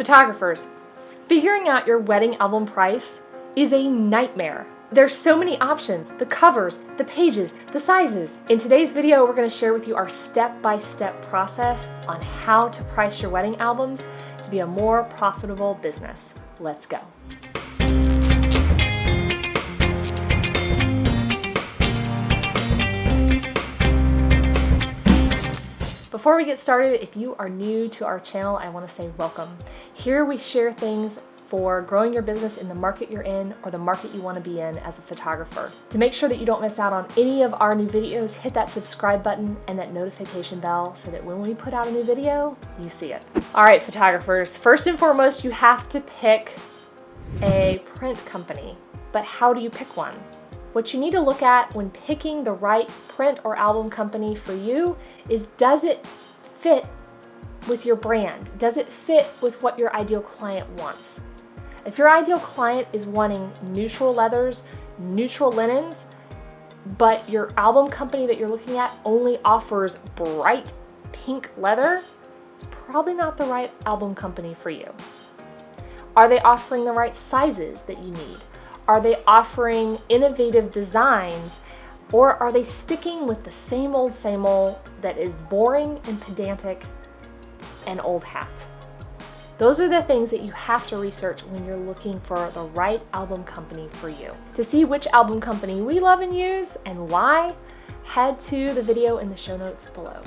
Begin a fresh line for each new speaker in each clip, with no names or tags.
Photographers, figuring out your wedding album price is a nightmare. There's so many options, the covers, the pages, the sizes. In today's video, we're going to share with you our step-by-step process on how to price your wedding albums to be a more profitable business. Let's go. Before we get started, if you are new to our channel, I want to say welcome. Here we share things for growing your business in the market you're in or the market you want to be in as a photographer. To make sure that you don't miss out on any of our new videos, hit that subscribe button and that notification bell so that when we put out a new video, you see it. All right, photographers, first and foremost, you have to pick a print company. But how do you pick one? What you need to look at when picking the right print or album company for you is, does it fit with your brand? Does it fit with what your ideal client wants? If your ideal client is wanting neutral leathers, neutral linens, but your album company that you're looking at only offers bright pink leather, it's probably not the right album company for you. Are they offering the right sizes that you need? Are they offering innovative designs, or are they sticking with the same old that is boring and pedantic and old hat? Those are the things that you have to research when you're looking for the right album company for you. To see which album company we love and use and why, head to the video in the show notes below.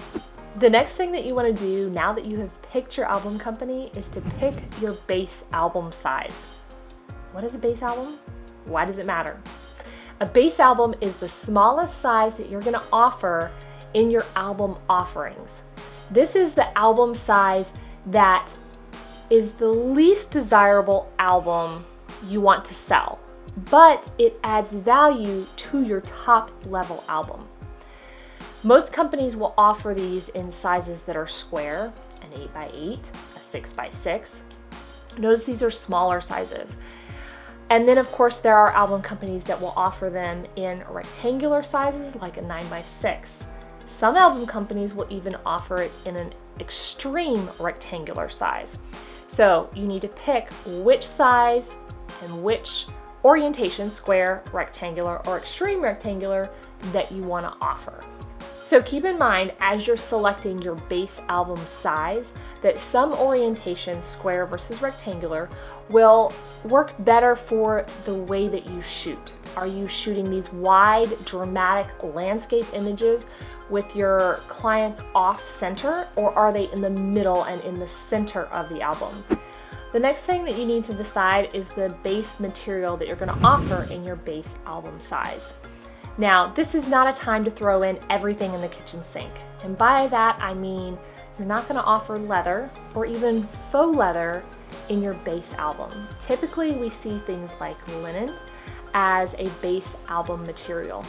The next thing that you want to do now that you have picked your album company is to pick your base album size. What is a base album? Why does it matter? A base album is the smallest size that you're going to offer in your album offerings. This is the album size that is the least desirable album you want to sell, but it adds value to your top level album. Most companies will offer these in sizes that are square, an 8x8, a 6x6. Notice these are smaller sizes. And then of course there are album companies that will offer them in rectangular sizes like a 9x6. Some album companies will even offer it in an extreme rectangular size. So you need to pick which size and which orientation, square, rectangular, or extreme rectangular, that you want to offer. So keep in mind as you're selecting your base album size that some orientation, square versus rectangular, will work better for the way that you shoot. Are you shooting these wide, dramatic landscape images with your clients off center, or are they in the middle and in the center of the album? The next thing that you need to decide is the base material that you're going to offer in your base album size. Now, this is not a time to throw in everything in the kitchen sink. And by that, I mean you're not going to offer leather or even faux leather in your base album. Typically, we see things like linen as a base album material.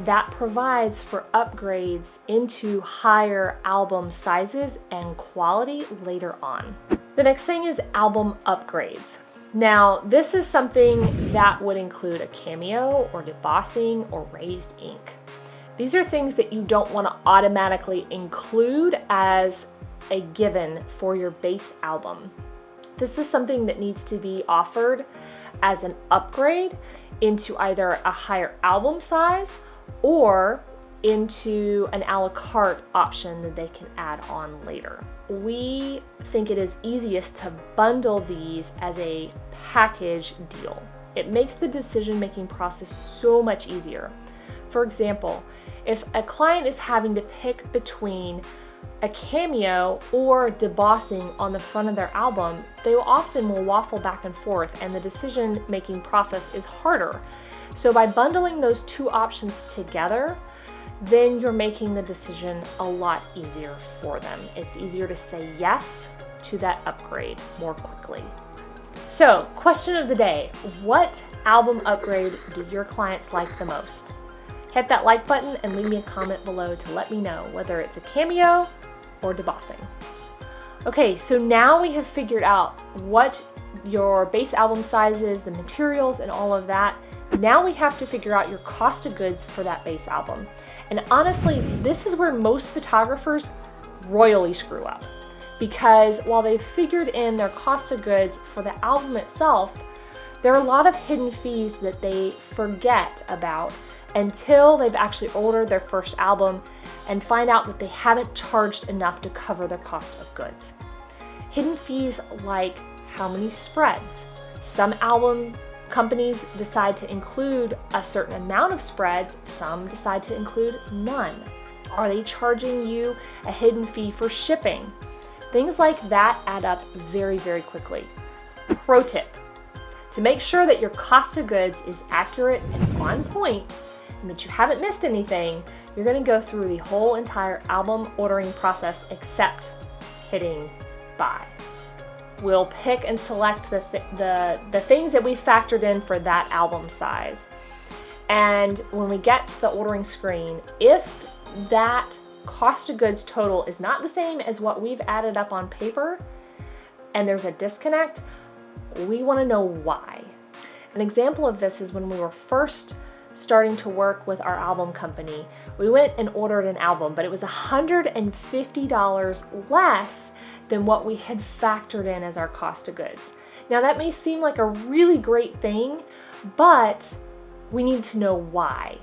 That provides for upgrades into higher album sizes and quality later on. The next thing is album upgrades. Now, this is something that would include a cameo or debossing or raised ink. These are things that you don't want to automatically include as a given for your base album. This is something that needs to be offered as an upgrade into either a higher album size or into an a la carte option that they can add on later. We think it is easiest to bundle these as a package deal. It makes the decision-making process so much easier. For example, if a client is having to pick between a cameo or debossing on the front of their album, they often will waffle back and forth and the decision-making process is harder. So by bundling those two options together, then you're making the decision a lot easier for them. It's easier to say yes to that upgrade more quickly. So, question of the day, what album upgrade do your clients like the most? Hit that like button and leave me a comment below to let me know whether it's a cameo or debossing. Okay, so now we have figured out what your base album size is, the materials and all of that. Now we have to figure out your cost of goods for that base album. And honestly, this is where most photographers royally screw up. because while they figured in their cost of goods for the album itself, there are a lot of hidden fees that they forget about until they've actually ordered their first album and find out that they haven't charged enough to cover their cost of goods. Hidden fees like how many spreads. Some album companies decide to include a certain amount of spreads, some decide to include none. Are they charging you a hidden fee for shipping? Things like that add up very, very quickly. Pro tip: to make sure that your cost of goods is accurate and on point and that you haven't missed anything, you're going to go through the whole entire album ordering process except hitting buy. We'll pick and select the things that we factored in for that album size. And when we get to the ordering screen, if that cost of goods total is not the same as what we've added up on paper and there's a disconnect, we want to know why. An example of this is when we were first starting to work with our album company. We went and ordered an album, but it was $150 less than what we had factored in as our cost of goods. Now that may seem like a really great thing, but we need to know why.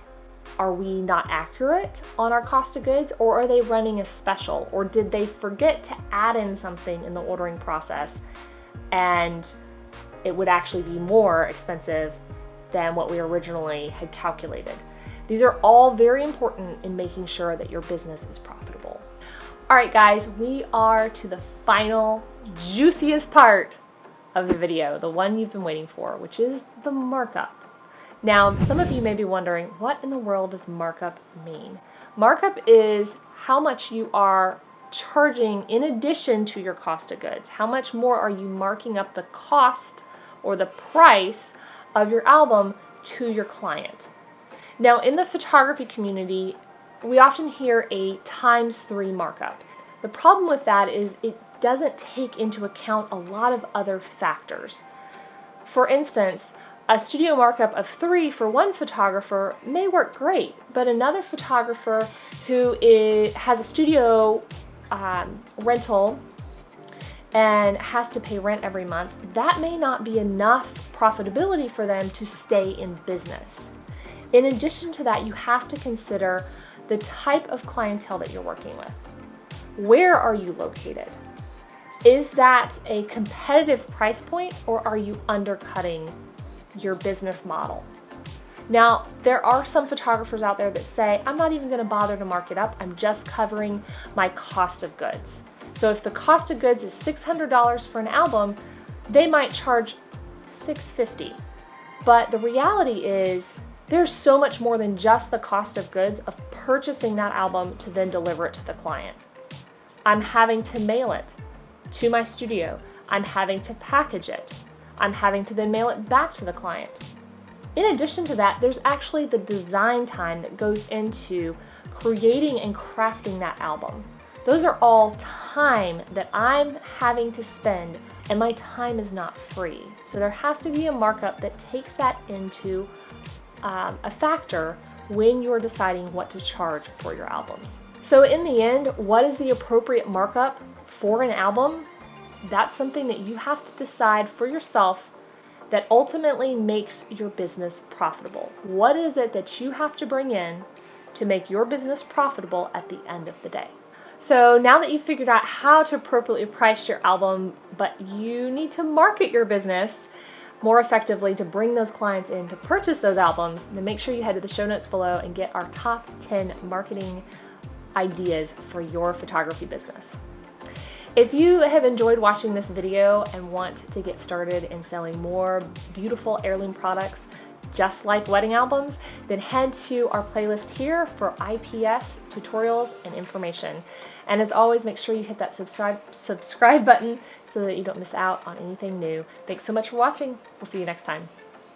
Are we not accurate on our cost of goods, or are they running a special, or did they forget to add in something in the ordering process and it would actually be more expensive than what we originally had calculated? These are all very important in making sure that your business is profitable. All right, guys, we are to the final, juiciest part of the video, the one you've been waiting for, which is the markup. Now, some of you may be wondering, what in the world does markup mean? Markup is how much you are charging in addition to your cost of goods. How much more are you marking up the cost or the price of your album to your client? Now, in the photography community, we often hear a ×3 markup. The problem with that is it doesn't take into account a lot of other factors. For instance, a studio markup of 3 for one photographer may work great, but another photographer who has a studio rental and has to pay rent every month, that may not be enough profitability for them to stay in business. In addition to that, you have to consider the type of clientele that you're working with. Where are you located? Is that a competitive price point, or are you undercutting your business model? Now, there are some photographers out there that say, I'm not even going to bother to mark it up, I'm just covering my cost of goods. So if the cost of goods is $600 for an album, they might charge $650. But the reality is, there's so much more than just the cost of goods of purchasing that album to then deliver it to the client. I'm having to mail it to my studio. I'm having to package it. I'm having to then mail it back to the client. In addition to that, there's actually the design time that goes into creating and crafting that album. Those are all time that I'm having to spend, and my time is not free. So there has to be a markup that takes that into a factor when you're deciding what to charge for your albums. So in the end, what is the appropriate markup for an album? That's something that you have to decide for yourself that ultimately makes your business profitable. What is it that you have to bring in to make your business profitable at the end of the day? So now that you've figured out how to appropriately price your album, but you need to market your business more effectively to bring those clients in to purchase those albums, then make sure you head to the show notes below and get our top 10 marketing ideas for your photography business. If you have enjoyed watching this video and want to get started in selling more beautiful heirloom products just like wedding albums, then head to our playlist here for IPS tutorials and information. And as always, make sure you hit that subscribe button so that you don't miss out on anything new. Thanks so much for watching. We'll see you next time.